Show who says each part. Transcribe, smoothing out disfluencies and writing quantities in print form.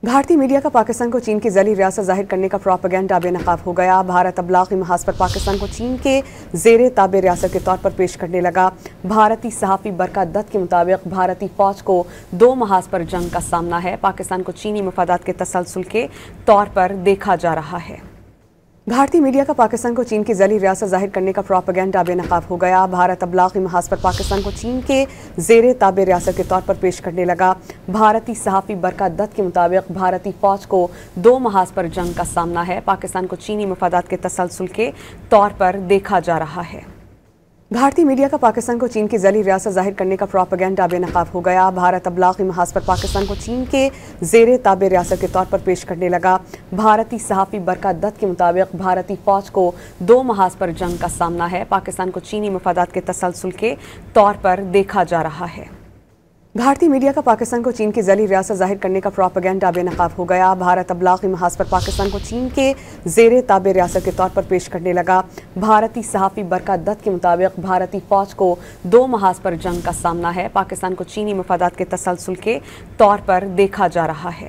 Speaker 1: بھارتی میڈیا کا پاکستان کو چین کی ذیلی ریاست ظاہر کرنے کا پروپیگنڈا بے نقاب ہو گیا۔ بھارت ابلاغی محاذ پر پاکستان کو چین کے زیر تابع ریاست کے طور پر پیش کرنے لگا۔ بھارتی صحافی برکت دت کے مطابق بھارتی فوج کو 2 محاذ پر جنگ کا سامنا ہے۔ پاکستان کو چینی مفادات کے تسلسل کے طور پر دیکھا جا رہا ہے۔ بھارتی میڈیا کا پاکستان کو چین کی ذیلی ریاست ظاہر کرنے کا پروپیگنڈا بے نقاب ہو گیا۔ بھارت ابلاغی محاذ پر پاکستان کو چین کے زیر تابع ریاست کے طور پر پیش کرنے لگا۔ بھارتی صحافی برکت دت کے مطابق بھارتی فوج کو 2 محاذ پر جنگ کا سامنا ہے۔ پاکستان کو چینی مفادات کے تسلسل کے طور پر دیکھا جا رہا ہے۔ بھارتی میڈیا کا پاکستان کو چین کی ذیلی ریاست ظاہر کرنے کا پروپیگنڈا بے نقاب ہو گیا۔ بھارت ابلاغی محاذ پر پاکستان کو چین کے زیر تابع ریاست کے طور پر پیش کرنے لگا۔ بھارتی صحافی برکت دت کے مطابق بھارتی فوج کو 2 محاذ پر جنگ کا سامنا ہے۔ پاکستان کو چینی مفادات کے تسلسل کے طور پر دیکھا جا رہا ہے۔ بھارتی میڈیا کا پاکستان کو چین کی ذیلی ریاست ظاہر کرنے کا پروپیگنڈا بے نقاب ہو گیا۔ بھارت ابلاغی محاذ پر پاکستان کو چین کے زیر تابع ریاست کے طور پر پیش کرنے لگا۔ بھارتی صحافی برکت دت کے مطابق بھارتی فوج کو 2 محاذ پر جنگ کا سامنا ہے۔ پاکستان کو چینی مفادات کے تسلسل کے طور پر دیکھا جا رہا ہے۔